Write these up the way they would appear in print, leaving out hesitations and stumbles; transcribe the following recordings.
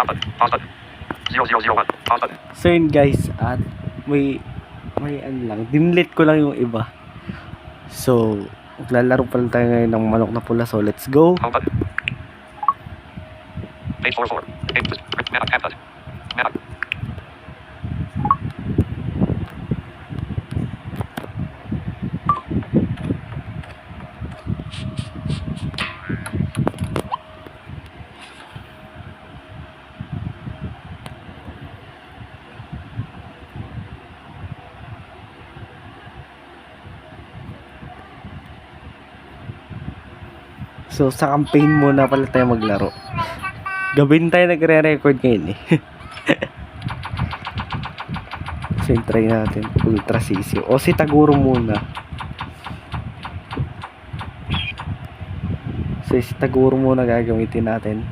Stop button. Pause button. 0001. Pause button. So yun guys, at may ano lang, dinelete ko lang yung iba. So, maglalaro pa lang tayo ngayon ng manok na pula. So, let's go. Home button. Page 44. Page map tab button. Map. So, sa campaign muna pala tayo maglaro. Gabin tayo nagre-record ngayon eh. So, try natin. Ultra CC. O si Taguro muna. So, si Taguro muna gagamitin natin.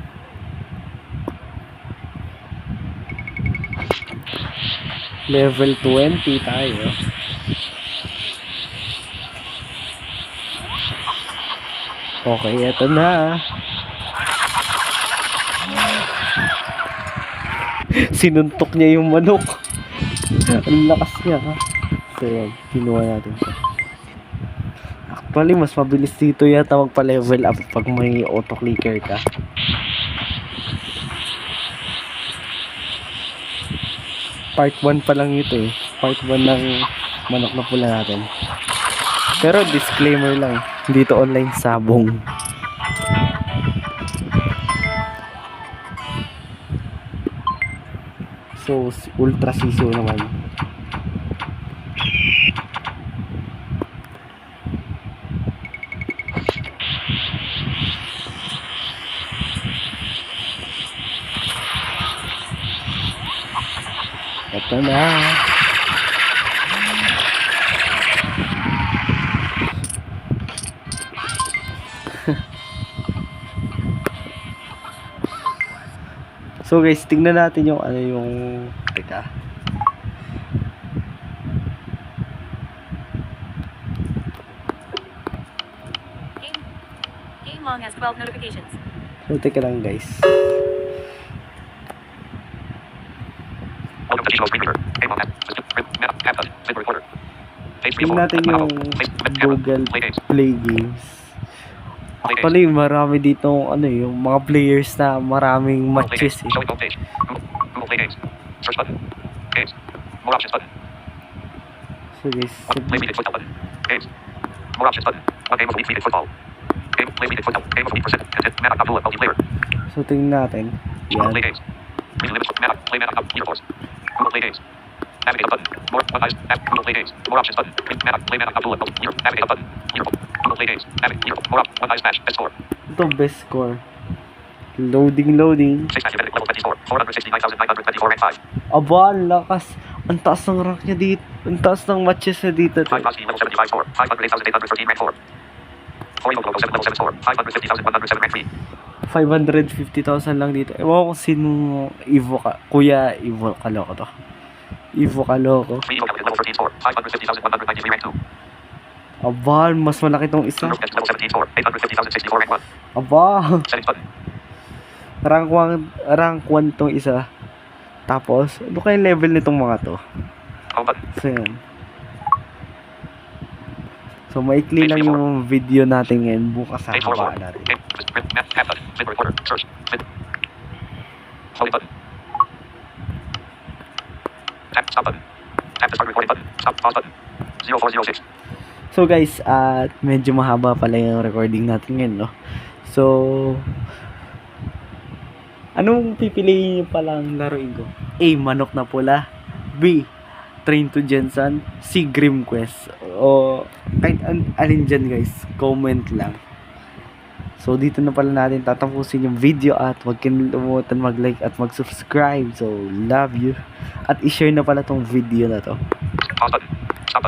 Level 20 tayo. Okay, eto na. Sinuntok niya yung manok. Ang lakas niya, ha? So, yan. Kinuha natin siya. Actually, mas mabilis dito yata magpa-level up pag may auto-clicker ka. Part 1 pa lang ito eh. Part 1 ng manok na pula natin. Pero disclaimer lang, dito online sabong. So, ultra siso naman. Ito na. So guys, tingnan natin yung teka. Game long has 12 notifications. So teka lang guys. Welcome to Gizmo's screen reader. Game on tab. Map tab button. Zip recorder. Page 34. Tingnan natin yung Google Play Games. Actually, marami dito yung mga players na maraming matches eh. Showing home page. Google Play Games. Search button. Games. More options button. So guys, Play Weekend Football button. Games. More options button. One game of the week Weekend Football. Game. Play Weekend Football. Game of the week percent. Content. Map Abdullah multiplayer. so tingnan natin. Google Play Yan. Games. Reason limits. Map. Play Map. Uniforce. Google Play Games. Navigate button. More. One eyes. Google Play Games. More options button. Map. Play Map. Abdullah. Navigate button. Google Play Games. Navigate. More. One eyes match. Best score. Ito best score. Loading. 6 match event level 24. 469,924 rank 5. Aba, ang lakas. Ang taas ng rank niya dito. Ang taas ng matches niya dito. 5 Bosky level 75 score. 508,813 rank 4. 4 Evo Global 7 level 7 score. 550,107 rank 3. 550,000 lang dito. Ewan ko kung sino Evo ka. Kuya Evo Kaloko to. Evo Kaloko. 3 Evo Capital level 13 score. 550,193 rank 2. Aba, mas malaki tong isa. Super Level 17 score. 850,064 rank 1. Aba, Settings button. rank 1 tong isa. Tapos, ano kaya level nitong mga to? Home button. So, yan. So, maikli lang yung video natin ngayon. Bukas sa Page 4 habaan natin. Map tab button. Zip recorder. Search. Zip. Holding button. Tap stop button. Tap to start recording button. Stop pause button. 0406. So guys, medyo mahaba pala yung recording natin ngayon, no? So, anong pipiliin nyo palang laruin ko? A. Manok na pula. B. Train to Jensen. C. Grim Quest. O kahit alin dyan guys, comment lang. So dito na pala natin tatapusin yung video at huwag kalimutan mag-like at mag-subscribe. So love you. At i-share na pala tong video na to. Pause button.